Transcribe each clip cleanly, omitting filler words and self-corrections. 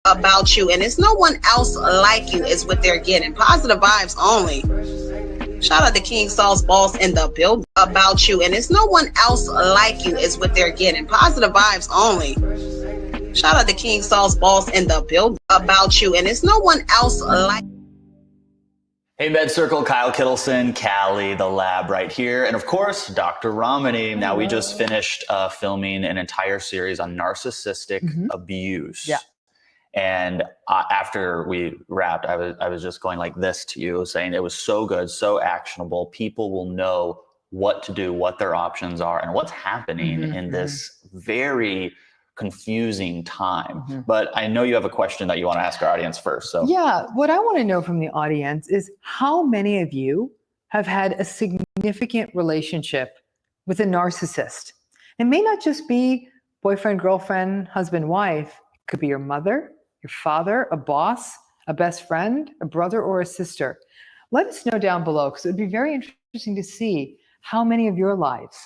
about you, and it's no one else like you is what they're getting. Positive vibes only. Shout out to King Saul's boss in the building about you, and it's no one else like you is what they're getting. Positive vibes only. Shout out to King Saul's boss in the building about you, and it's no one else like. Hey, Med Circle, Kyle Kittleson, Callie, the lab right here, and of course, Dr. Ramani. Now, we just finished filming an entire series on narcissistic abuse. Yeah. And after we wrapped, I was just going like this to you, saying it was so good, so actionable. People will know what to do, what their options are, and what's happening in this very confusing time. But I know you have a question that you want to ask our audience first. So yeah, what I want to know from the audience is how many of you have had a significant relationship with a narcissist? It may not just be boyfriend, girlfriend, husband, wife. It could be your mother, your father, a boss, a best friend, a brother, or a sister. Let us know down below, because it would be very interesting to see how many of your lives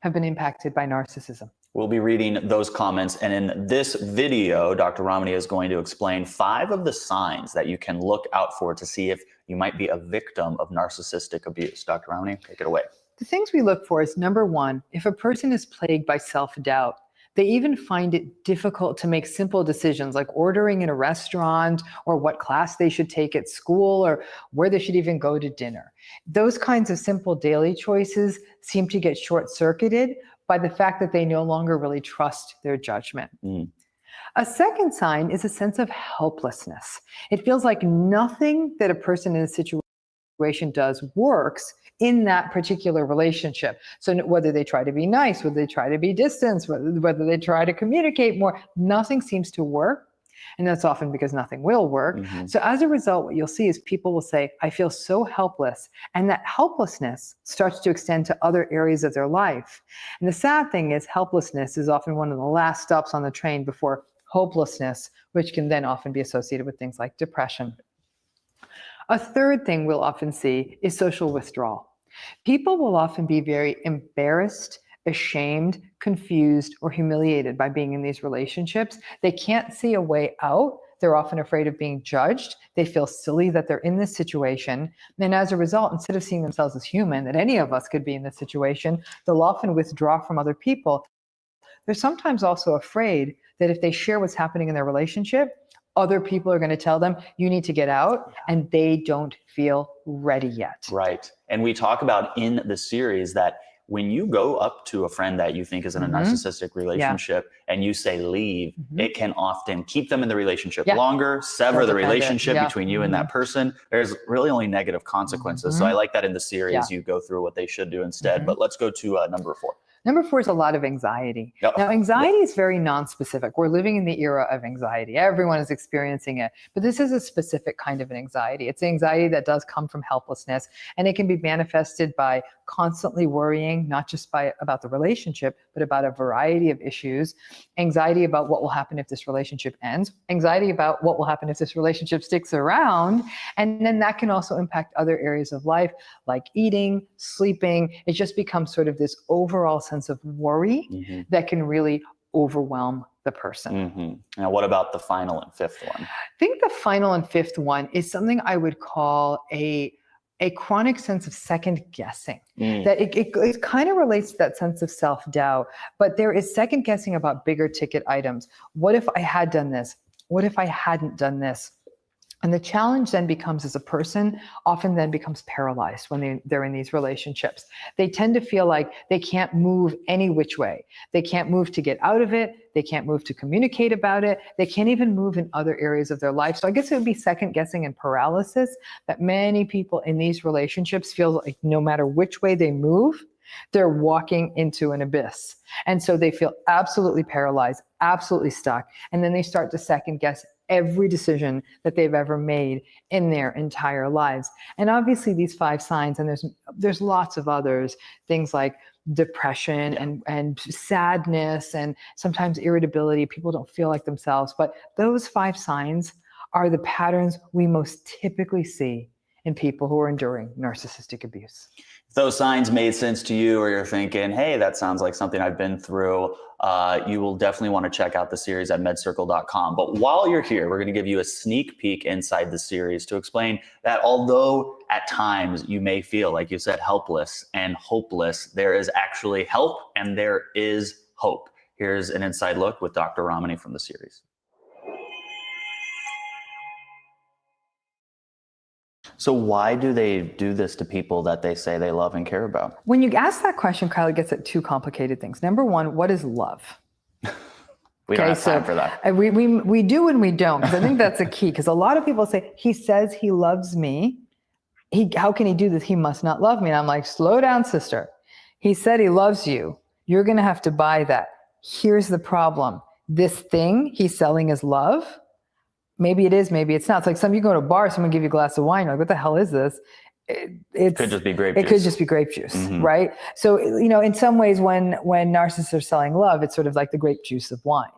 have been impacted by narcissism. We'll be reading those comments, and in this video, Dr. Ramani is going to explain 5 of the signs that you can look out for to see if you might be a victim of narcissistic abuse. Dr. Ramani, take it away. The things we look for is, number one, if a person is plagued by self-doubt, they even find it difficult to make simple decisions like ordering in a restaurant, or what class they should take at school, or where they should even go to dinner. Those kinds of simple daily choices seem to get short-circuited by the fact that they no longer really trust their judgment. A second sign is a sense of helplessness. It feels like nothing that a person in a situation does works in that particular relationship. So whether they try to be nice, whether they try to be distant, whether they try to communicate more, nothing seems to work. And that's often because nothing will work. So as a result, what you'll see is people will say, I feel so helpless. And that helplessness starts to extend to other areas of their life. And the sad thing is, helplessness is often one of the last stops on the train before hopelessness, which can then often be associated with things like depression. A third thing we'll often see is social withdrawal. People will often be very embarrassed, ashamed, confused, or humiliated by being in these relationships. They can't see a way out. They're often afraid of being judged. They feel silly that they're in this situation. And as a result, instead of seeing themselves as human, that any of us could be in this situation, they'll often withdraw from other people. They're sometimes also afraid that if they share what's happening in their relationship, other people are going to tell them, you need to get out, and they don't feel ready yet. Right. And we talk about in the series that when you go up to a friend that you think is in a narcissistic relationship and you say leave, it can often keep them in the relationship longer, sever the relationship between you and that person. There's really only negative consequences. So I like that in the series you go through what they should do instead. But let's go to number 4. Number 4 is a lot of anxiety. Now, anxiety is very non-specific. We're living in the era of anxiety. Everyone is experiencing it. But this is a specific kind of an anxiety. It's anxiety that does come from helplessness. And it can be manifested by constantly worrying, not just about the relationship, but about a variety of issues. Anxiety about what will happen if this relationship ends. Anxiety about what will happen if this relationship sticks around. And then that can also impact other areas of life, like eating, sleeping. It just becomes sort of this overall sense of worry that can really overwhelm the person. Now, what about the final and 5th one? I think the final and 5th one is something I would call a chronic sense of second guessing. That it kind of relates to that sense of self-doubt, but there is second guessing about bigger ticket items. What if I had done this? What if I hadn't done this? And the challenge then becomes, as a person, often then becomes paralyzed when they're in these relationships. They tend to feel like they can't move any which way. They can't move to get out of it. They can't move to communicate about it. They can't even move in other areas of their life. So I guess it would be second guessing and paralysis that many people in these relationships feel like no matter which way they move, they're walking into an abyss. And so they feel absolutely paralyzed, absolutely stuck. And then they start to second guess every decision that they've ever made in their entire lives. And obviously these 5 signs, and there's lots of others, things like depression and sadness and sometimes irritability. People don't feel like themselves, but those 5 signs are the patterns we most typically see in people who are enduring narcissistic abuse. If those signs made sense to you, or you're thinking, hey, that sounds like something I've been through, you will definitely want to check out the series at medcircle.com. But while you're here, we're going to give you a sneak peek inside the series to explain that although at times you may feel, like you said, helpless and hopeless, there is actually help and there is hope. Here's an inside look with Dr. Ramani from the series. So why do they do this to people that they say they love and care about? When you ask that question, Kyle, it gets at two complicated things. Number one, what is love? We don't have time for that. We do and we don't, because I think that's a key. Because a lot of people say, he says he loves me. How can he do this? He must not love me. And I'm like, slow down, sister. He said he loves you. You're going to have to buy that. Here's the problem. This thing he's selling is love. Maybe it is, maybe it's not. It's like you go to a bar, someone give you a glass of wine, you're like, what the hell is this? It could just be grape juice. It could just be grape juice, right? So, in some ways, when narcissists are selling love, it's sort of like the grape juice of wine.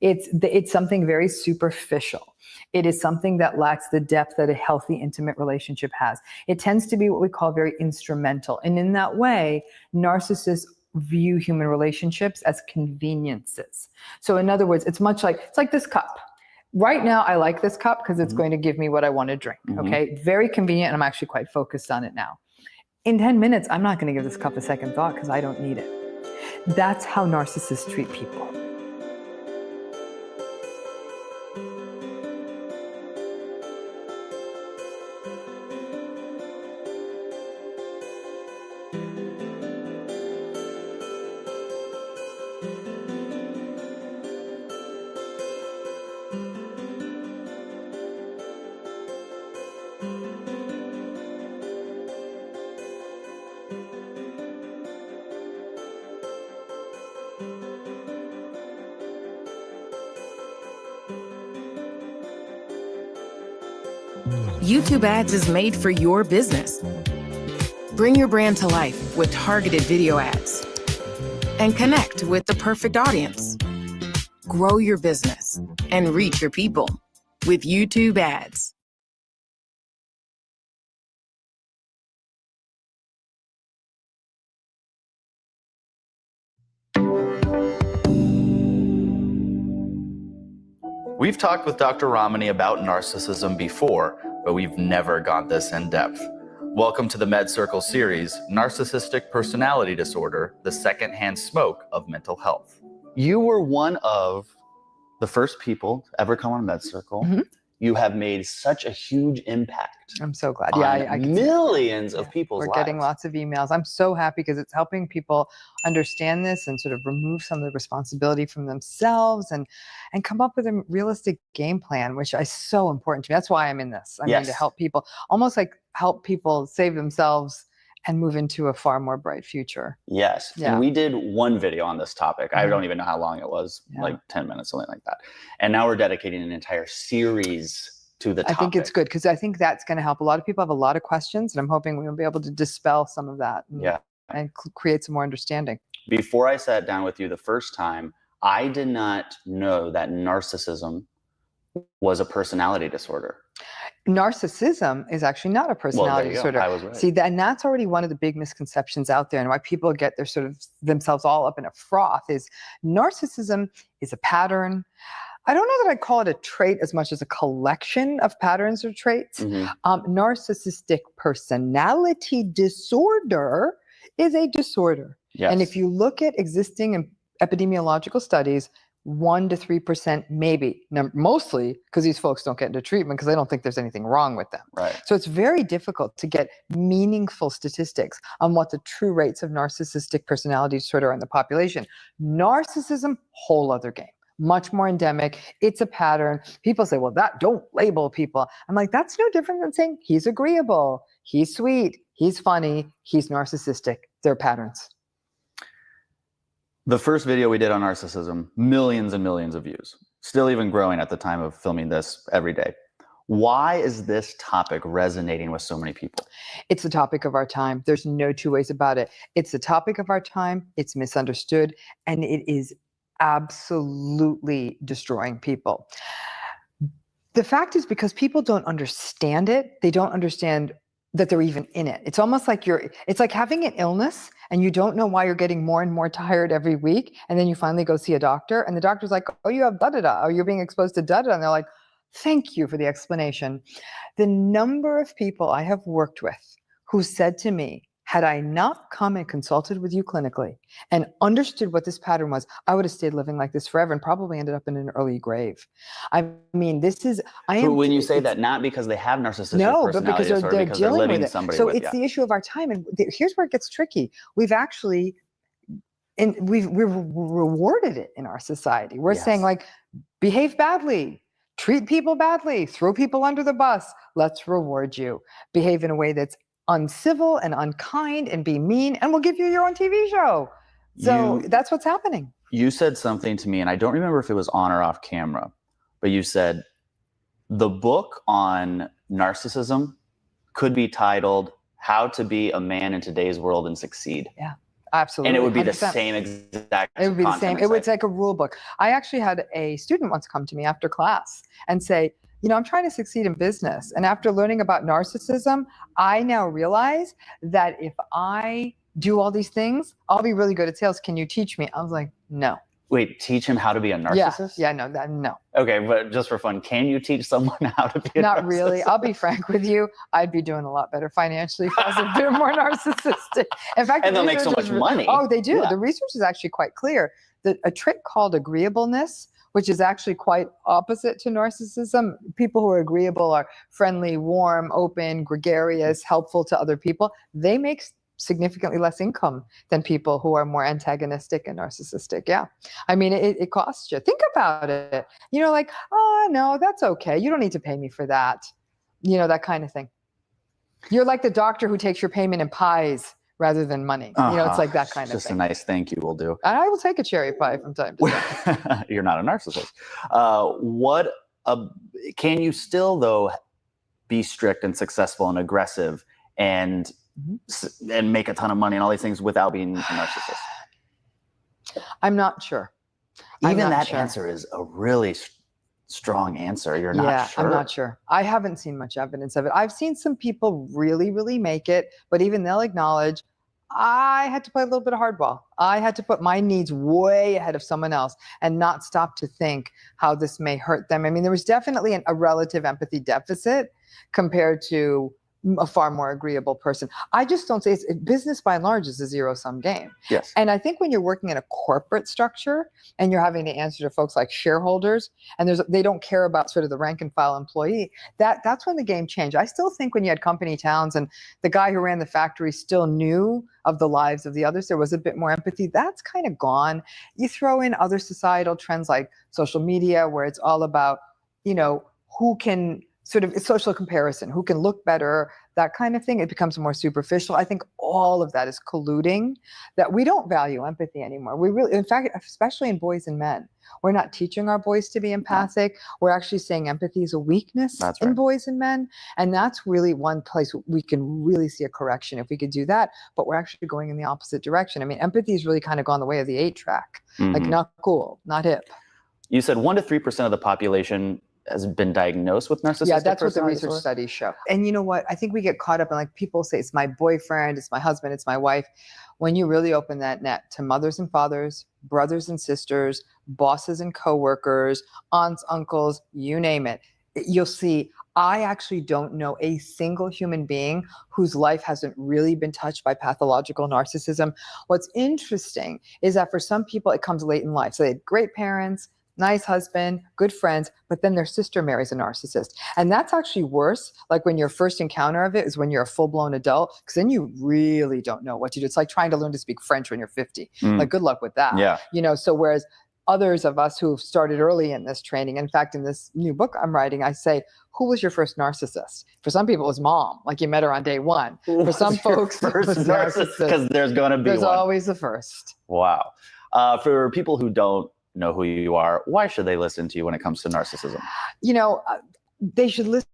It's something very superficial. It is something that lacks the depth that a healthy, intimate relationship has. It tends to be what we call very instrumental. And in that way, narcissists view human relationships as conveniences. So in other words, it's like this cup. Right now, I like this cup because it's going to give me what I want to drink, okay? Very convenient, and I'm actually quite focused on it now. In 10 minutes, I'm not going to give this cup a second thought because I don't need it. That's how narcissists treat people. YouTube Ads is made for your business. Bring your brand to life with targeted video ads and connect with the perfect audience. Grow your business and reach your people with YouTube Ads. We've talked with Dr. Ramani about narcissism before, but we've never gone this in depth. Welcome to the Med Circle series, Narcissistic Personality Disorder, the Secondhand Smoke of Mental Health. You were one of the first people to ever come on Med Circle. You have made such a huge impact. I'm so glad. I millions of people's lives. We're getting lots of emails. I'm so happy because it's helping people understand this and sort of remove some of the responsibility from themselves and come up with a realistic game plan, which is so important to me. That's why I'm in this. I'm going to help people, almost like help people save themselves and move into a far more bright future. Yes. Yeah. And we did one video on this topic. I don't even know how long it was, like 10 minutes, something like that. And now we're dedicating an entire series to the topic. I think it's good because I think that's going to help. A lot of people have a lot of questions, and I'm hoping we'll be able to dispel some of that and create some more understanding. Before I sat down with you the first time, I did not know that narcissism was a personality disorder. Narcissism is actually not a personality disorder. I was right. See, and that's already one of the big misconceptions out there, and why people get their sort of themselves all up in a froth is narcissism is a pattern. I don't know that I'd call it a trait as much as a collection of patterns or traits. Narcissistic personality disorder is a disorder. Yes. And if you look at existing epidemiological studies, 1% to 3% maybe, mostly because these folks don't get into treatment because they don't think there's anything wrong with them. Right. So it's very difficult to get meaningful statistics on what the true rates of narcissistic personality disorder are in the population. Narcissism, whole other game. Much more endemic. It's a pattern. People say, well, don't label people. I'm like, that's no different than saying he's agreeable, he's sweet, he's funny, he's narcissistic. They're patterns. The first video we did on narcissism, millions and millions of views, still even growing at the time of filming this every day. Why is this topic resonating with so many people? It's the topic of our time. There's no two ways about it. It's the topic of our time. It's misunderstood, and it is absolutely destroying people. The fact is, because people don't understand it, they don't understand that they're even in it. It's almost like it's like having an illness and you don't know why you're getting more and more tired every week. And then you finally go see a doctor and the doctor's like, oh, you have da-da-da, or you're being exposed to da-da-da. And they're like, thank you for the explanation. The number of people I have worked with who said to me, had I not come and consulted with you clinically and understood what this pattern was, I would have stayed living like this forever and probably ended up in an early grave. I mean, when you say that, not because they have narcissistic no, personality but because they're because dealing living with it. somebody So with, it's the issue of our time. And here's where it gets tricky. We've actually, we've rewarded it in our society. We're saying like, behave badly, treat people badly, throw people under the bus. Let's reward you. Behave in a way that's uncivil and unkind and be mean, and we'll give you your own TV show. So that's what's happening. You said something to me, and I don't remember if it was on or off camera, but you said the book on narcissism could be titled How to Be a Man in Today's World and Succeed. Yeah, absolutely. And it would be 100%. the same exact It would be the same. It's like a rule book. I actually had a student once come to me after class and say, you know, I'm trying to succeed in business. And after learning about narcissism, I now realize that if I do all these things, I'll be really good at sales. Can you teach me? I was like, no. Wait, teach him how to be a narcissist? Yeah, no. Okay, but just for fun, can you teach someone how to be a narcissist? Not really. I'll be frank with you. I'd be doing a lot better financially if I was a bit more narcissistic. In fact, and they'll make so much money. Oh, they do. Yeah. The research is actually quite clear that a trait called agreeableness, which is actually quite opposite to narcissism. People who are agreeable are friendly, warm, open, gregarious, helpful to other people. They make significantly less income than people who are more antagonistic and narcissistic. Yeah. I mean, it costs you. Think about it. You know, like, oh, no, that's okay. You don't need to pay me for that. You know, that kind of thing. You're like the doctor who takes your payment in pies rather than money. You know, it's like that kind of thing. Just a nice thank you will do. I will take a cherry pie from time to time. You're not a narcissist. Can you still, though, be strict and successful and aggressive and make a ton of money and all these things without being a narcissist? I'm not sure. Even that answer is a really strong answer. You're not sure. I'm not sure. I haven't seen much evidence of it. I've seen some people really, really make it, but even they'll acknowledge, I had to play a little bit of hardball. I had to put my needs way ahead of someone else and not stop to think how this may hurt them. I mean, there was definitely a relative empathy deficit compared to a far more agreeable person. I just don't say business by and large is a zero-sum game. Yes. And I think when you're working in a corporate structure and you're having to answer to folks like shareholders and they don't care about sort of the rank and file employee, that's when the game changed. I still think when you had company towns and the guy who ran the factory still knew of the lives of the others, there was a bit more empathy. That's kind of gone. You throw in other societal trends like social media, where it's all about, you know, who can sort of social comparison, who can look better, that kind of thing. It becomes more superficial. I think all of that is colluding that we don't value empathy anymore. We really, in fact, especially in boys and men, we're not teaching our boys to be empathic. We're actually saying empathy is a weakness in boys and men. And that's really one place we can really see a correction if we could do that. But we're actually going in the opposite direction. I mean, empathy has really kind of gone the way of the 8-track, like not cool, not hip. You said 1 to 3% of the population has been diagnosed with narcissistic Yeah, that's what the personality research disorder? studies show. And you know what? I think we get caught up in, like, people say it's my boyfriend, it's my husband, it's my wife. When you really open that net to mothers and fathers, brothers and sisters, bosses and coworkers, aunts, uncles, you name it, you'll see I actually don't know a single human being whose life hasn't really been touched by pathological narcissism. What's interesting is that for some people, it comes late in life. So they had great parents, nice husband, good friends, but then their sister marries a narcissist. And that's actually worse. Like when your first encounter of it is when you're a full-blown adult, because then you really don't know what to do. It's like trying to learn to speak French when you're 50. Like, good luck with that. Yeah. You know, so whereas others of us who've started early in this training, in fact, in this new book I'm writing, I say, who was your first narcissist? For some people, it was mom, like you met her on day one. For some folks, it was narcissist. Because there's going to be There's one. always the first. Wow. For people who don't know who you are, why should they listen to you when it comes to narcissism? You know, they should listen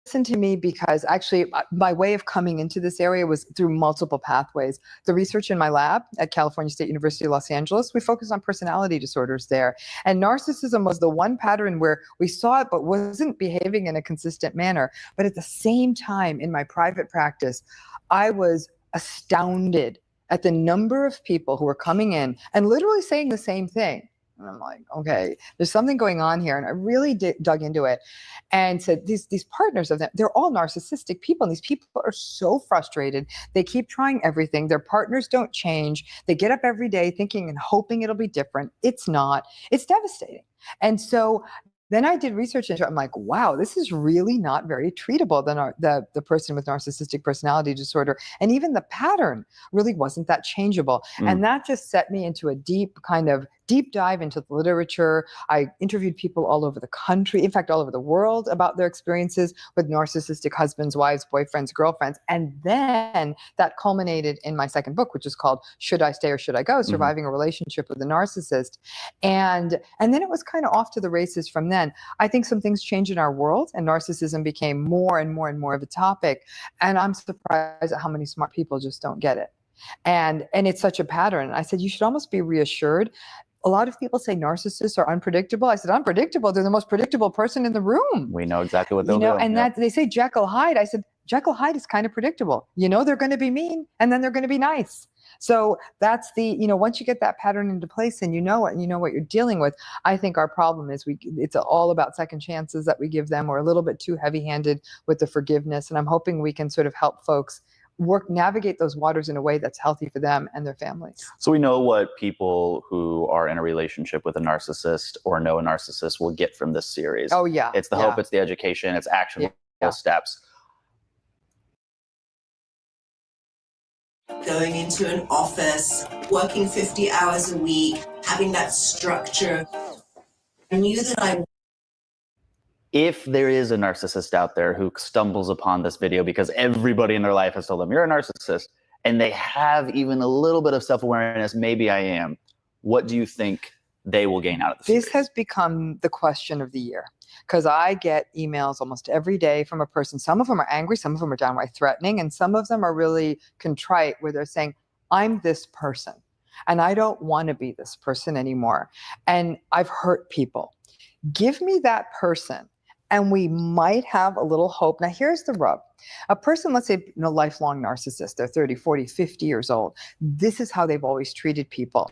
to me because actually my way of coming into this area was through multiple pathways. The research in my lab at California State University, Los Angeles, we focused on personality disorders there. And narcissism was the one pattern where we saw it but wasn't behaving in a consistent manner. But at the same time, in my private practice, I was astounded at the number of people who were coming in and literally saying the same thing. And I'm like, okay, there's something going on here. And I really dug into it and said, these partners of them, they're all narcissistic people. And these people are so frustrated. They keep trying everything. Their partners don't change. They get up every day thinking and hoping it'll be different. It's not. It's devastating. And so then I did research into it. I'm like, wow, this is really not very treatable. The person with narcissistic personality disorder, and even the pattern really wasn't that changeable. And that just set me into a deep dive into the literature. I interviewed people all over the country, in fact, all over the world, about their experiences with narcissistic husbands, wives, boyfriends, girlfriends. And then that culminated in my second book, which is called Should I Stay or Should I Go? Surviving a Relationship with a Narcissist. And then it was kind of off to the races from then. I think some things changed in our world and narcissism became more and more and more of a topic. And I'm surprised at how many smart people just don't get it. And it's such a pattern. I said, you should almost be reassured. A lot of people say narcissists are unpredictable. I said, unpredictable? They're the most predictable person in the room. We know exactly what they'll do. And that they say Jekyll Hyde. I said, Jekyll Hyde is kind of predictable. They're going to be mean and then they're going to be nice. So that's once you get that pattern into place and you know what you're dealing with, I think our problem is it's all about second chances that we give them. We're a little bit too heavy-handed with the forgiveness. And I'm hoping we can sort of help folks navigate those waters in a way that's healthy for them and their families. So we know what people who are in a relationship with a narcissist or know a narcissist will get from this series. Oh, yeah. It's the hope, it's the education, it's actionable steps. Going into an office, working 50 hours a week, having that structure. I knew that If there is a narcissist out there who stumbles upon this video because everybody in their life has told them, you're a narcissist, and they have even a little bit of self-awareness, maybe I am, what do you think they will gain out of this? This has become the question of the year because I get emails almost every day from a person. Some of them are angry, some of them are downright threatening, and some of them are really contrite where they're saying, I'm this person and I don't want to be this person anymore. And I've hurt people. Give me that person and we might have a little hope. Now, here's the rub. A person, let's say, lifelong narcissist, they're 30, 40, 50 years old. This is how they've always treated people.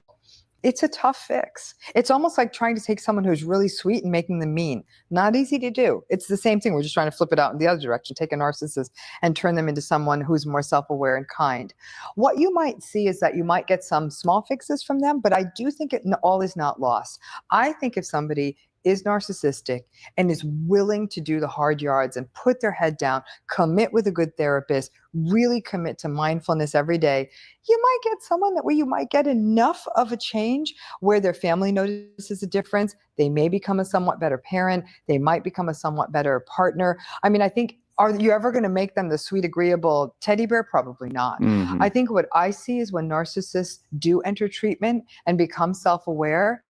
It's a tough fix. It's almost like trying to take someone who's really sweet and making them mean. Not easy to do. It's the same thing. We're just trying to flip it out in the other direction, take a narcissist and turn them into someone who's more self-aware and kind. What you might see is that you might get some small fixes from them, but I do think all is not lost. I think if somebody is narcissistic and is willing to do the hard yards and put their head down, commit with a good therapist, really commit to mindfulness every day, you might get someone where you might get enough of a change where their family notices a difference. They may become a somewhat better parent. They might become a somewhat better partner. I mean, I think, are you ever going to make them the sweet, agreeable teddy bear? Probably not. Mm-hmm. I think what I see is when narcissists do enter treatment and become self-aware,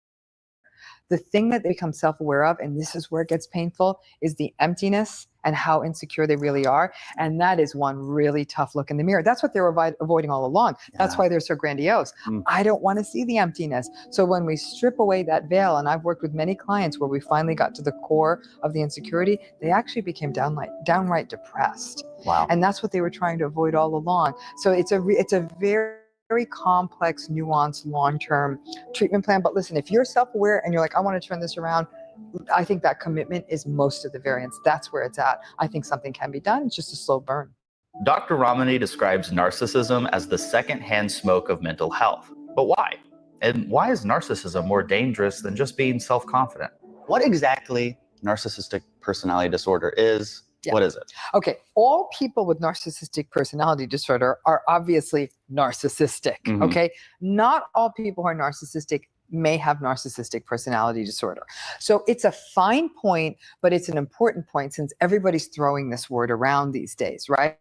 the thing that they become self-aware of, and this is where it gets painful, is the emptiness and how insecure they really are. And that is one really tough look in the mirror. That's what they were avoiding all along. That's why they're so grandiose. I don't want to see the emptiness. So when we strip away that veil, and I've worked with many clients where we finally got to the core of the insecurity, they actually became downright depressed. Wow. And that's what they were trying to avoid all along. So it's a very complex, nuanced, long-term treatment plan. But listen, if you're self-aware and you're like, I want to turn this around, I think that commitment is most of the variance. That's where it's at. I think something can be done. It's just a slow burn. Dr. Ramani describes narcissism as the secondhand smoke of mental health. But why? And why is narcissism more dangerous than just being self-confident? What exactly narcissistic personality disorder is? Yeah. What is it? Okay, all people with narcissistic personality disorder are obviously narcissistic, okay? Not all people who are narcissistic may have narcissistic personality disorder. So it's a fine point, but it's an important point since everybody's throwing this word around these days, right?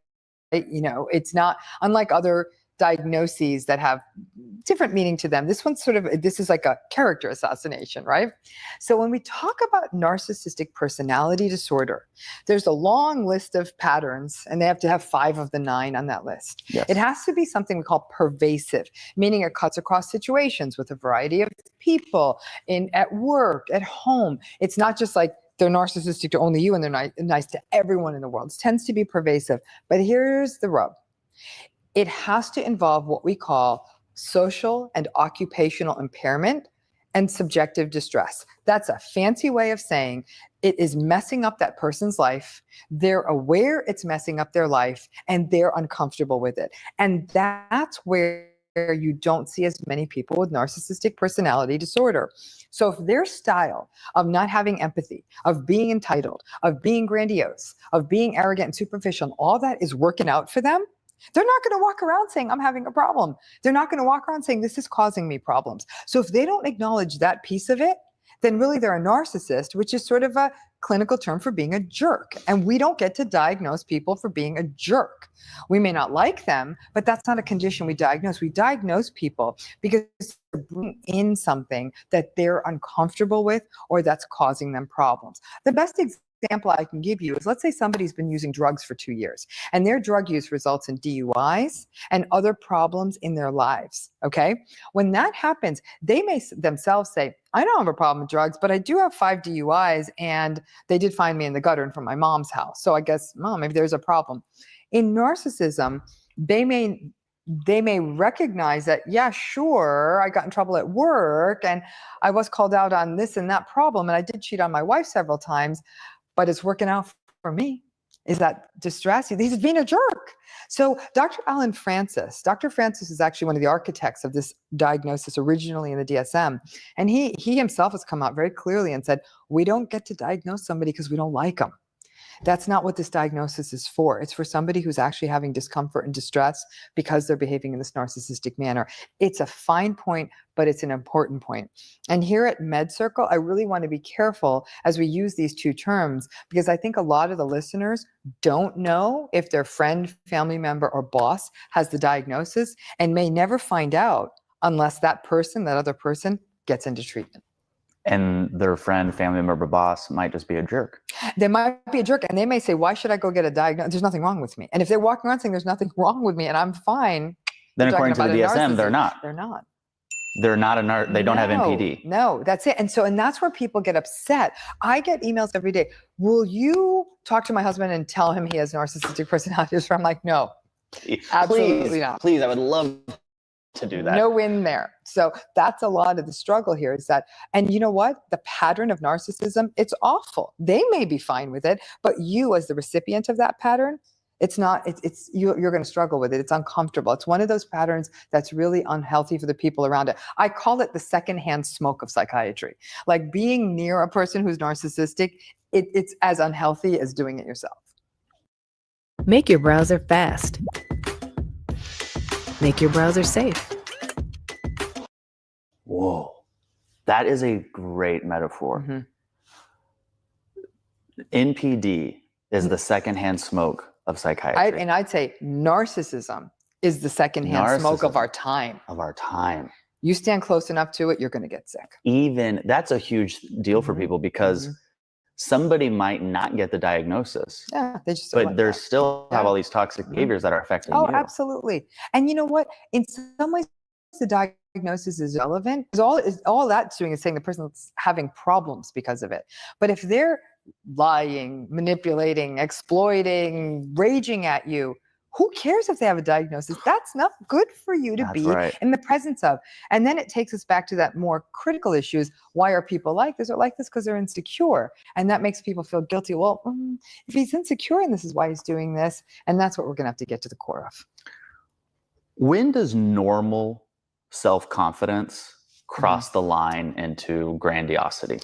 It's not unlike other diagnoses that have different meaning to them. This is like a character assassination, right? So when we talk about narcissistic personality disorder, there's a long list of patterns, and they have to have 5 of the 9 on that list. Yes. It has to be something we call pervasive, meaning it cuts across situations with a variety of people, at work, at home. It's not just like they're narcissistic to only you and they're nice to everyone in the world. It tends to be pervasive. But here's the rub. It has to involve what we call social and occupational impairment and subjective distress. That's a fancy way of saying it is messing up that person's life. They're aware it's messing up their life and they're uncomfortable with it. And that's where you don't see as many people with narcissistic personality disorder. So if their style of not having empathy, of being entitled, of being grandiose, of being arrogant and superficial, all that is working out for them, they're not going to walk around saying, I'm having a problem. They're not going to walk around saying, this is causing me problems. So if they don't acknowledge that piece of it, then really they're a narcissist, which is sort of a clinical term for being a jerk. And we don't get to diagnose people for being a jerk. We may not like them, but that's not a condition we diagnose. We diagnose people because they're bringing in something that they're uncomfortable with or that's causing them problems. The best example I can give you is, let's say somebody's been using drugs for 2 years and their drug use results in DUIs and other problems in their lives. Okay. When that happens, they may themselves say, I don't have a problem with drugs, but I do have 5 DUIs and they did find me in the gutter and from my mom's house. So I guess, maybe there's a problem. In narcissism, they may recognize that, yeah, sure, I got in trouble at work and I was called out on this and that problem and I did cheat on my wife several times, but it's working out for me. Is that distress? He's being a jerk. So Dr. Francis is actually one of the architects of this diagnosis originally in the DSM. And he himself has come out very clearly and said, we don't get to diagnose somebody because we don't like them. That's not what this diagnosis is for. It's for somebody who's actually having discomfort and distress because they're behaving in this narcissistic manner. It's a fine point, but it's an important point. And here at Med Circle, I really want to be careful as we use these 2 terms, because I think a lot of the listeners don't know if their friend, family member, or boss has the diagnosis and may never find out unless that other person gets into treatment. And their friend, family member, boss might just be a jerk. They might be a jerk and they may say, why should I go get a diagnosis? There's nothing wrong with me. And if they're walking around saying there's nothing wrong with me and I'm fine, then according to the DSM, they're not. They're not. They're not they don't have NPD. No, that's it. And that's where people get upset. I get emails every day. Will you talk to my husband and tell him he has narcissistic personality disorder? I'm like, no, absolutely not. Please, I would love to do that. No win there. So that's a lot of the struggle here is that, and you know what? The pattern of narcissism, it's awful. They may be fine with it, but you as the recipient of that pattern, you're going to struggle with it. It's uncomfortable. It's one of those patterns that's really unhealthy for the people around it. I call it the secondhand smoke of psychiatry. Like being near a person who's narcissistic, it's as unhealthy as doing it yourself. Make your browser fast. Make your browser safe. Whoa, that is a great metaphor. Mm-hmm. NPD is the secondhand smoke of psychiatry. I'd say narcissism is the secondhand smoke of our time. You stand close enough to it, you're going to get sick. That's a huge deal for people because somebody might not get the diagnosis. Yeah, they just but they still have all these toxic behaviors that are affecting you. Oh, absolutely. And you know what? In some ways, the diagnosis is relevant because all that's doing is saying the person's having problems because of it. But if they're lying, manipulating, exploiting, raging at you, who cares if they have a diagnosis? That's not good for you to be in the presence of. And then it takes us back to that more critical issues. Why are people like this? They're like this because they're insecure. And that makes people feel guilty. Well, if he's insecure and this is why he's doing this, and that's what we're going to have to get to the core of. When does normal self-confidence cross the line into grandiosity?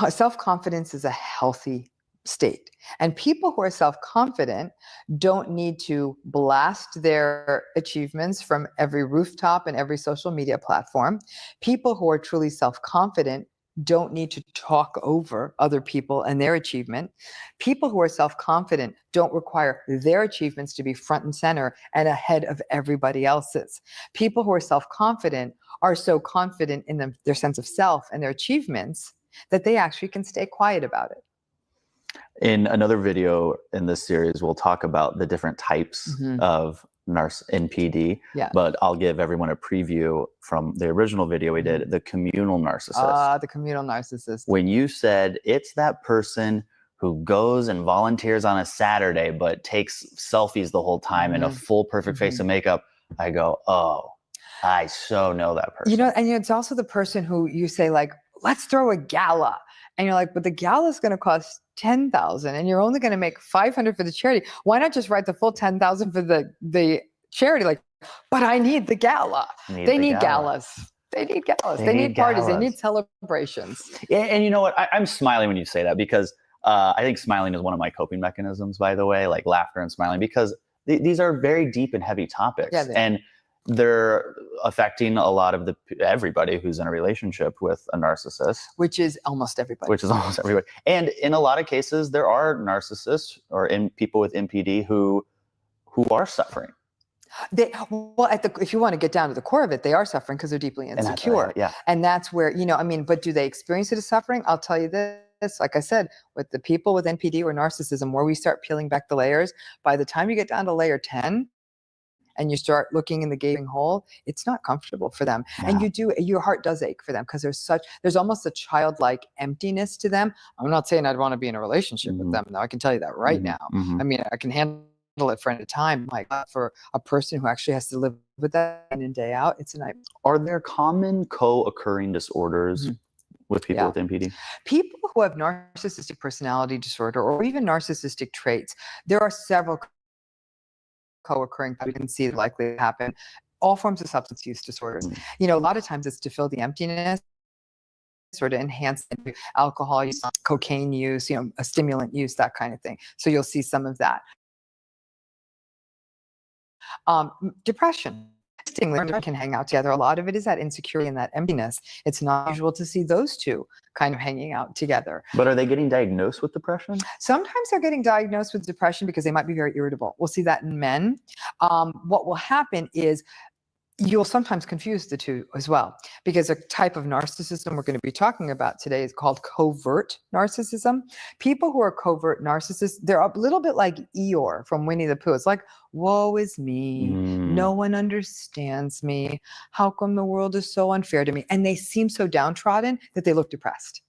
Self-confidence is a healthy state. And people who are self-confident don't need to blast their achievements from every rooftop and every social media platform. People who are truly self-confident don't need to talk over other people and their achievement. People who are self-confident don't require their achievements to be front and center and ahead of everybody else's. People who are self-confident are so confident in their sense of self and their achievements that they actually can stay quiet about it. In another video in this series, we'll talk about the different types of NPD, but I'll give everyone a preview from the original video we did, the communal narcissist. The communal narcissist. When you said it's that person who goes and volunteers on a Saturday, but takes selfies the whole time in a full perfect face of makeup, I go, oh, I so know that person. You know, and it's also the person who you say like, let's throw a gala. And you're like, but the gala is going to cost $10,000 and you're only going to make $500 for the charity. Why not just write the full $10,000 for the charity? Like, but I need the gala. They need galas. They need galas. They need parties. They need celebrations. And you know what? I'm smiling when you say that because I think smiling is one of my coping mechanisms, by the way, like laughter and smiling, because these are very deep and heavy topics. Yeah, and they're affecting a lot of everybody who's in a relationship with a narcissist. Which is almost everybody. And in a lot of cases, there are narcissists or people with NPD who are suffering. If you want to get down to the core of it, they are suffering because they're deeply insecure. And that's where, but do they experience it as suffering? I'll tell you this, like I said, with the people with NPD or narcissism, where we start peeling back the layers, by the time you get down to layer 10, and you start looking in the gaping hole, it's not comfortable for them. And your heart does ache for them because there's almost a childlike emptiness to them. I'm not saying I'd want to be in a relationship with them, though. I can tell you that right now. I mean, I can handle it for any time. Like for a person who actually has to live with that day in and day out, it's a nightmare. Are there common co-occurring disorders with people with NPD? People who have narcissistic personality disorder or even narcissistic traits, there are several co-occurring, we can see likely to happen. All forms of substance use disorders. A lot of times it's to fill the emptiness or to enhance alcohol use, cocaine use, a stimulant use, that kind of thing. So you'll see some of that. Depression. Can hang out together. A lot of it is that insecurity and that emptiness. It's not usual to see those two kind of hanging out together. But are they getting diagnosed with depression? Sometimes they're getting diagnosed with depression because they might be very irritable. We'll see that in men. What will happen is you'll sometimes confuse the two as well, because a type of narcissism we're going to be talking about today is called covert narcissism. People who are covert narcissists, they're a little bit like Eeyore from Winnie the Pooh. It's like, woe is me. No one understands me. How come the world is so unfair to me? And they seem so downtrodden that they look depressed.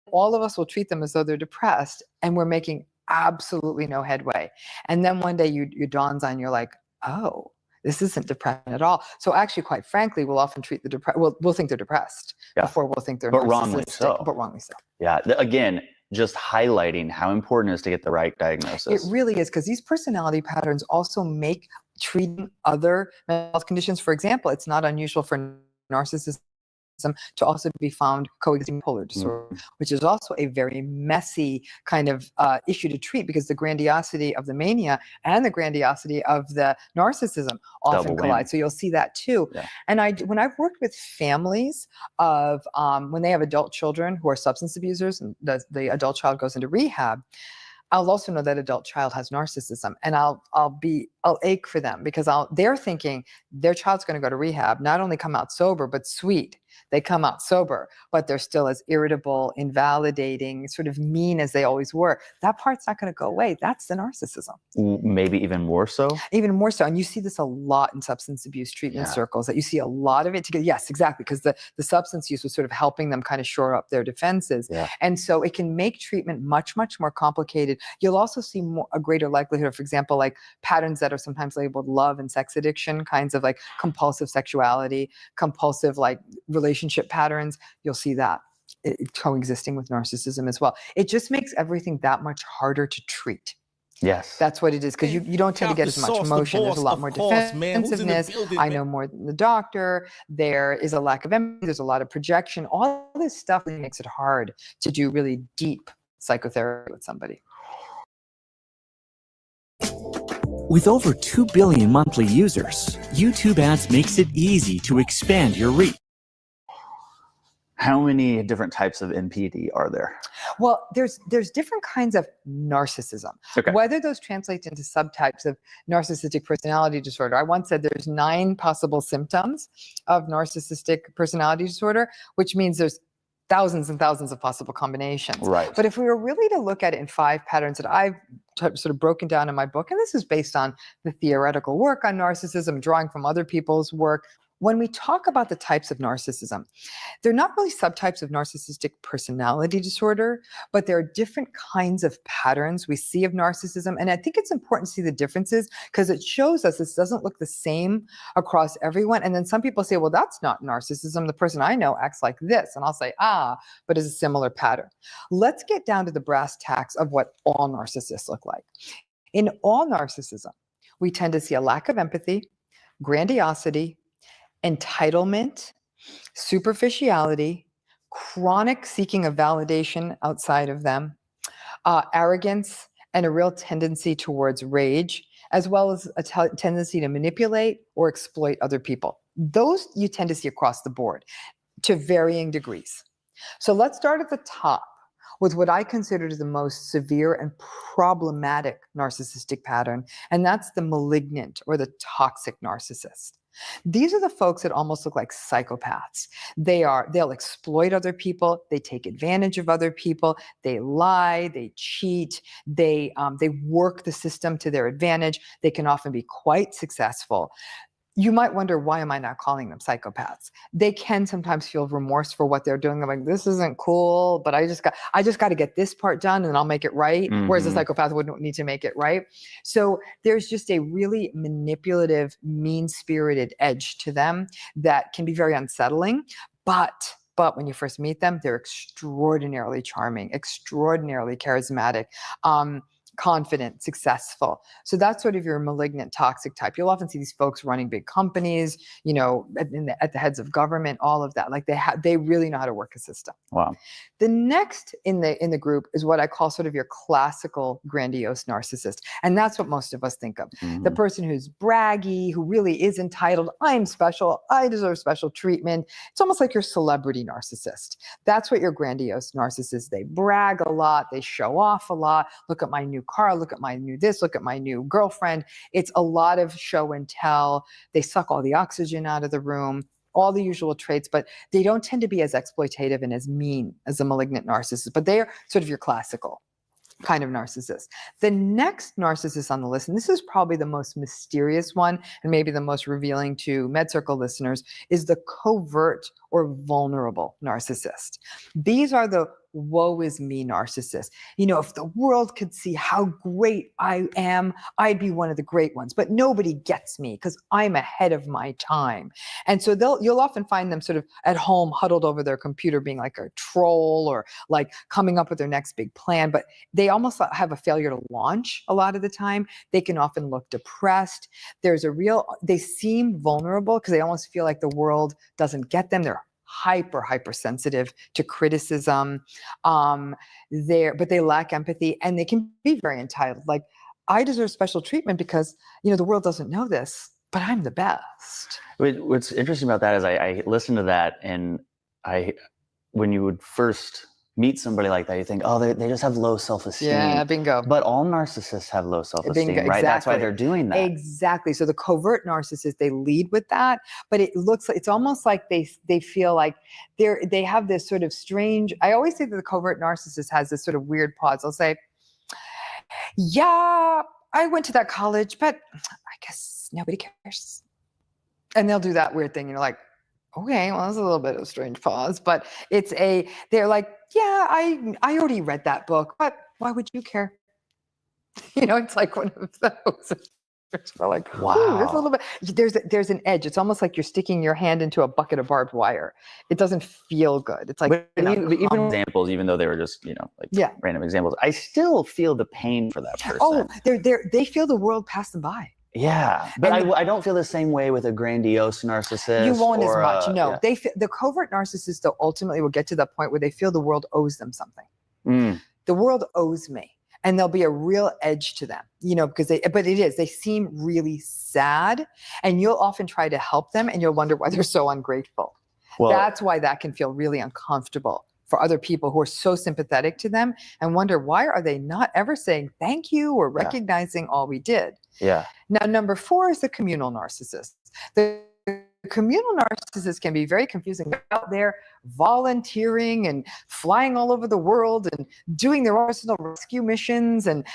All of us will treat them as though they're depressed, and we're making absolutely no headway. And then one day you dawns on, you're like, oh, this isn't depression at all. So actually, quite frankly, we'll often treat the depressed. We'll think they're depressed before we'll think they're narcissistic. But wrongly so. Yeah. Again, just highlighting how important it is to get the right diagnosis. It really is, because these personality patterns also make treating other mental health conditions. For example, it's not unusual for narcissists to also be found coexisting bipolar disorder, which is also a very messy kind of issue to treat, because the grandiosity of the mania and the grandiosity of the narcissism often collide. So you'll see that too. And when I've worked with families of when they have adult children who are substance abusers, and the adult child goes into rehab, I'll also know that adult child has narcissism, and I'll ache for them, because they're thinking their child's going to go to rehab, not only come out sober, but sweet. They come out sober, but they're still as irritable, invalidating, sort of mean as they always were. That part's not going to go away. That's the narcissism. Maybe even more so? Even more so. And you see this a lot in substance abuse treatment circles, that you see a lot of it together. Yes, exactly. Because the substance use was sort of helping them kind of shore up their defenses. And so it can make treatment much, much more complicated. You'll also see a greater likelihood of, for example, like patterns that are sometimes labeled love and sex addiction, kinds of like compulsive sexuality, compulsive like relationship patterns. You'll see that coexisting with narcissism as well. It just makes everything that much harder to treat. Yes. That's what it is, because you don't tend to get as much emotion. There's a lot more defensiveness. I know more than the doctor. There is a lack of empathy. There's a lot of projection. All this stuff really makes it hard to do really deep psychotherapy with somebody. With over 2 billion monthly users, YouTube ads makes it easy to expand your reach. How many different types of NPD are there? Well, there's different kinds of narcissism. Okay. Whether those translate into subtypes of narcissistic personality disorder. I once said there's 9 possible symptoms of narcissistic personality disorder, which means there's thousands and thousands of possible combinations. Right. But if we were really to look at it in 5 patterns that I've sort of broken down in my book, and this is based on the theoretical work on narcissism, drawing from other people's work. When we talk about the types of narcissism, they're not really subtypes of narcissistic personality disorder, but there are different kinds of patterns we see of narcissism. And I think it's important to see the differences because it shows us this doesn't look the same across everyone. And then some people say, well, that's not narcissism. The person I know acts like this. And I'll say, but it's a similar pattern. Let's get down to the brass tacks of what all narcissists look like. In all narcissism, we tend to see a lack of empathy, grandiosity, entitlement, superficiality, chronic seeking of validation outside of them, arrogance, and a real tendency towards rage, as well as a tendency to manipulate or exploit other people. Those you tend to see across the board to varying degrees. So let's start at the top with what I consider the most severe and problematic narcissistic pattern, and that's the malignant or the toxic narcissist. These are the folks that almost look like psychopaths. They'll exploit other people. They take advantage of other people. They lie, they cheat, they work the system to their advantage. They can often be quite successful. You might wonder, why am I not calling them psychopaths? They can sometimes feel remorse for what they're doing. I'm like, this isn't cool, but I just got to get this part done and I'll make it right. Mm-hmm. Whereas a psychopath wouldn't need to make it right. So there's just a really manipulative, mean-spirited edge to them that can be very unsettling. But when you first meet them, they're extraordinarily charming, extraordinarily charismatic, confident, successful. So that's sort of your malignant toxic type. You'll often see these folks running big companies, at the heads of government, all of that. Like they really know how to work a system. Wow. The next in the group is what I call sort of your classical grandiose narcissist. And that's what most of us think of. Mm-hmm. The person who's braggy, who really is entitled. I'm special. I deserve special treatment. It's almost like your celebrity narcissist. That's what your grandiose narcissist. They brag a lot. They show off a lot. Look at my new car, look at my new this, look at my new girlfriend. It's a lot of show and tell. They suck all the oxygen out of the room, all the usual traits, but they don't tend to be as exploitative and as mean as a malignant narcissist, but they are sort of your classical kind of narcissist. The next narcissist on the list, and this is probably the most mysterious one and maybe the most revealing to MedCircle listeners, is the covert or vulnerable narcissist. These are the woe is me narcissist. If the world could see how great I am, I'd be one of the great ones, but nobody gets me because I'm ahead of my time. And so you'll often find them sort of at home, huddled over their computer, being like a troll or like coming up with their next big plan, but they almost have a failure to launch a lot of the time. They can often look depressed. They seem vulnerable because they almost feel like the world doesn't get them. They're hypersensitive to criticism. But they lack empathy and they can be very entitled. Like, I deserve special treatment because, the world doesn't know this, but I'm the best. What's interesting about that is I listened to that, and when you would first meet somebody like that, you think, oh, they just have low self-esteem. Yeah, bingo. But all narcissists have low self-esteem, bingo, right? Exactly. That's why they're doing that. Exactly. So the covert narcissists, they lead with that, but it's almost like they feel like they have this sort of strange, I always say that the covert narcissist has this sort of weird pause. They'll say, yeah, I went to that college, but I guess nobody cares. And they'll do that weird thing. Like, okay, well, that's a little bit of a strange pause, but they're like, yeah, I already read that book, but why would you care? It's like one of those. They're like, wow, there's a little bit, there's an edge. It's almost like you're sticking your hand into a bucket of barbed wire. It doesn't feel good. It's like, even examples, even though they were just, random examples, I still feel the pain for that person. Oh, they feel the world pass them by. Yeah, but I don't feel the same way with a grandiose narcissist. You won't as much. No, yeah. The covert narcissist, though, ultimately will get to the point where they feel the world owes them something. The world owes me, and there'll be a real edge to them, because they seem really sad, and you'll often try to help them, and you'll wonder why they're so ungrateful. Well, that's why that can feel really uncomfortable for other people who are so sympathetic to them and wonder, why are they not ever saying thank you or recognizing all we did? Yeah. Now, number 4 is the communal narcissist. The communal narcissist can be very confusing. They're out there volunteering and flying all over the world and doing their personal rescue missions. And,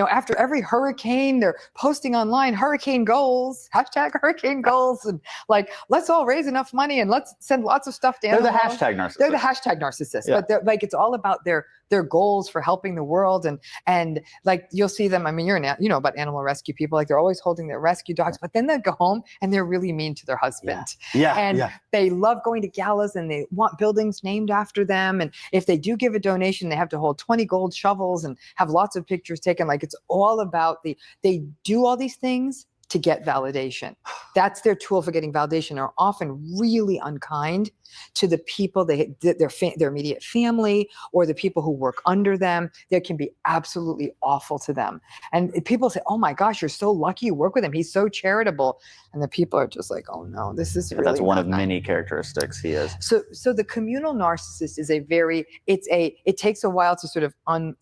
after every hurricane, they're posting online hurricane goals, #hurricane goals. And like, let's all raise enough money and let's send lots of stuff to They're animals. the hashtag narcissists. They're the hashtag narcissists. Yeah. But they're like, it's all about their goals for helping the world. And like, you'll see them. I mean, you know about animal rescue people, like they're always holding their rescue dogs, but then they go home and they're really mean to their husband. And they love going to galas and they want buildings named after them. And if they do give a donation, they have to hold 20 gold shovels and have lots of pictures taken. Like, it's all about they do all these things to get validation. That's their tool for getting validation. They're often really unkind to the people, their immediate family, or the people who work under them. They can be absolutely awful to them. And people say, oh my gosh, you're so lucky you work with him. He's so charitable. And the people are just like, oh no, this is really that's one of nice. many characteristics he is. So the communal narcissist is it takes a while to sort of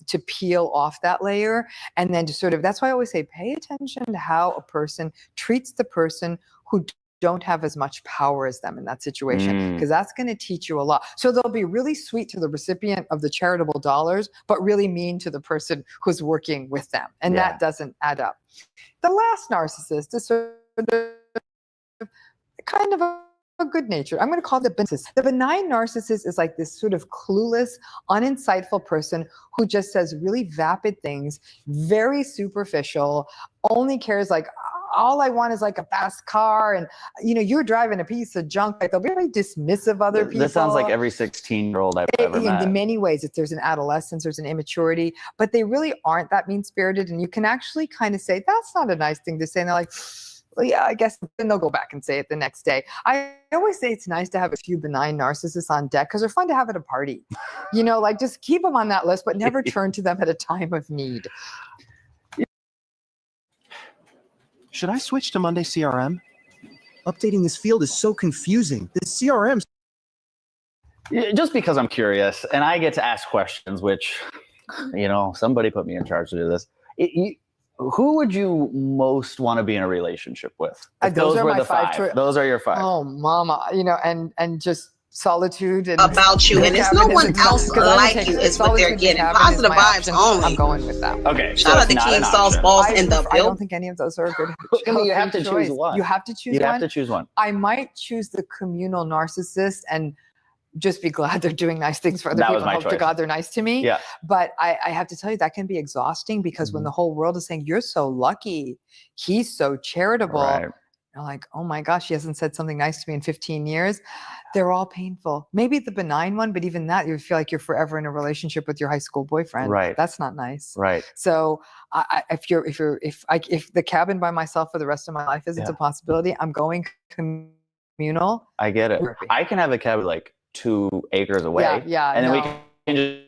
to peel off that layer, and then to sort of, that's why I always say, pay attention to how a person treats the person who don't have as much power as them in that situation, because that's going to teach you a lot. So they'll be really sweet to the recipient of the charitable dollars, but really mean to the person who's working with them. And that doesn't add up. The last narcissist is sort of kind of a good nature. I'm going to call it the benign. The benign narcissist is like this sort of clueless, uninsightful person who just says really vapid things, very superficial, only cares like, all I want is like a fast car, and you're driving a piece of junk. Like, they'll be very dismissive of other people. This sounds like every 16-year-old I've ever met. In many ways, there's an adolescence, there's an immaturity, but they really aren't that mean-spirited, and you can actually kind of say, that's not a nice thing to say. And they're like, well, yeah, I guess. Then they'll go back and say it the next day. I always say it's nice to have a few benign narcissists on deck because they're fun to have at a party. Like, just keep them on that list, but never turn to them at a time of need. Should I switch to Monday CRM? Updating this field is so confusing. The CRM. Just because I'm curious and I get to ask questions, which, somebody put me in charge to do this. Who would you most want to be in a relationship with? Those are my five. Those are your 5. Oh, mama, and just solitude and about you, and it's no one else like you is what they're getting. Positive vibes only. I'm going with that. Okay. Shout out to Killtheyself boss in the I don't think any of those are a good you have to choose one. You have to choose one? You have to choose one. I might choose the communal narcissist and just be glad they're doing nice things for other people. Hope to God they're nice to me. Yeah. But I have to tell you, that can be exhausting because when the whole world is saying, you're so lucky, he's so charitable. Right. You're like, oh my gosh, he hasn't said something nice to me in 15 years. They're all painful. Maybe the benign one, but even that, you feel like you're forever in a relationship with your high school boyfriend. Right. That's not nice. Right. So if the cabin by myself for the rest of my life isn't a possibility, I'm going communal. I get it. I can have a cabin like 2 acres away. Yeah. And then we can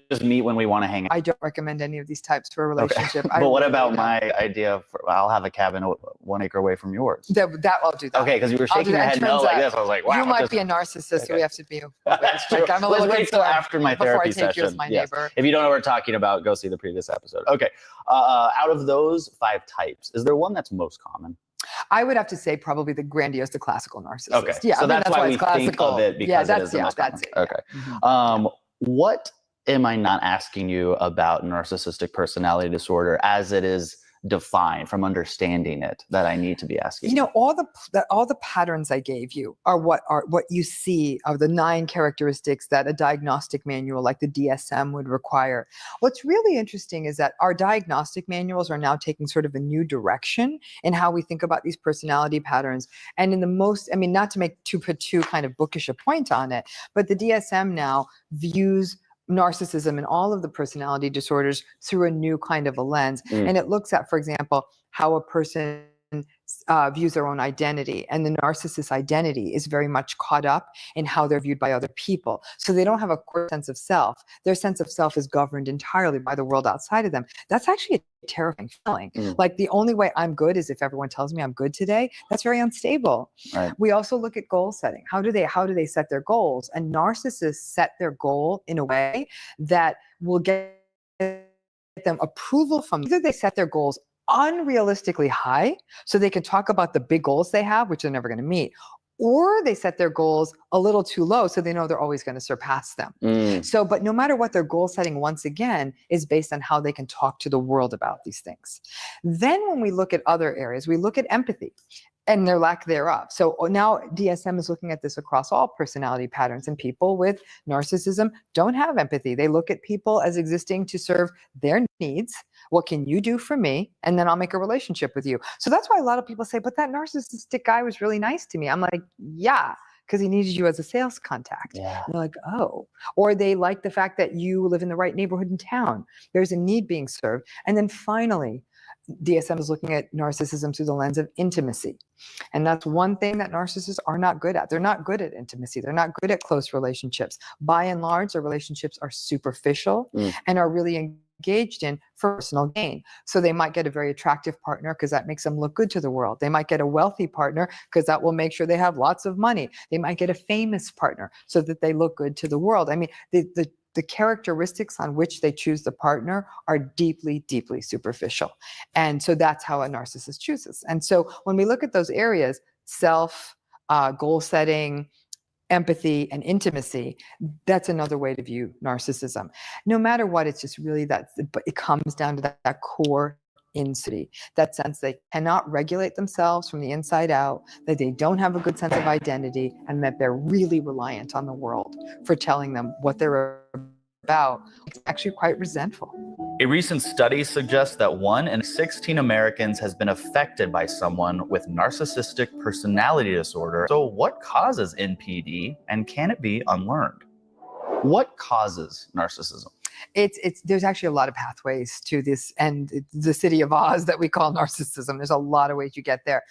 just meet when we want to hang out. I don't recommend any of these types for a relationship. Okay. But what about my idea I'll have a cabin 1 acre away from yours? That I'll do that. Okay, because you were shaking your head no like this. I was like, wow. You might be a narcissist, so we have to be. I'm a little wait till after my therapy before I take session. you as my neighbor. If you don't know what we're talking about, go see the previous episode. Okay. Out of those 5 types, is there one that's most common? I would have to say probably the grandiose, the classical narcissist. Okay. Yeah, so that's why we classical. think of it because it is the most common. Okay. Mm-hmm. What am I not asking you about narcissistic personality disorder as it is defined from understanding it that I need to be asking? All the patterns I gave you are what you see are the 9 characteristics that a diagnostic manual like the DSM would require. What's really interesting is that our diagnostic manuals are now taking sort of a new direction in how we think about these personality patterns. And in the most, not to put too kind of bookish a point on it, but the DSM now views narcissism and all of the personality disorders through a new kind of a lens. And it looks at, for example, how a person views their own identity, and the narcissist's identity is very much caught up in how they're viewed by other people. So they don't have a core sense of self. Their sense of self is governed entirely by the world outside of them. That's actually a terrifying feeling. Like the only way I'm good is if everyone tells me I'm good today. That's very unstable. Right. We also look at goal setting. How do they set their goals? And narcissists set their goal in a way that will get them approval from either they set their goals unrealistically high so they can talk about the big goals they have, which they're never going to meet, or they set their goals a little too low so they know they're always going to surpass them. So, but no matter what, their goal setting, once again, is based on how they can talk to the world about these things. Then when we look at other areas, we look at empathy and their lack thereof. So now DSM is looking at this across all personality patterns, and people with narcissism don't have empathy. They look at people as existing to serve their needs. What can you do for me? And then I'll make a relationship with you. So that's why a lot of people say, but that narcissistic guy was really nice to me. I'm like, yeah, because he needed you as a sales contact. Yeah. And they're like, oh. Or they like the fact that you live in the right neighborhood in town. There's a need being served. And then finally, DSM is looking at narcissism through the lens of intimacy. And that's one thing that narcissists are not good at. They're not good at intimacy. They're not good at close relationships. By and large, their relationships are superficial and are really engaged in for personal gain. So they might get a very attractive partner because that makes them look good to the world. They might get a wealthy partner because that will make sure they have lots of money. They might get a famous partner so that they look good to the world. I mean, the characteristics on which they choose the partner are deeply, deeply superficial. And so that's how a narcissist chooses. And so when we look at those areas, self, goal setting, empathy, and intimacy, that's another way to view narcissism. No matter what, it's just really that it comes down to that core insecurity, that sense they cannot regulate themselves from the inside out, that they don't have a good sense of identity, and that they're really reliant on the world for telling them what they're about. It's actually quite resentful. A recent study suggests that 1 in 16 Americans has been affected by someone with narcissistic personality disorder. So what causes NPD, and can it be unlearned? What causes narcissism? There's actually a lot of pathways to this, and the city of Oz that we call narcissism. There's a lot of ways you get there.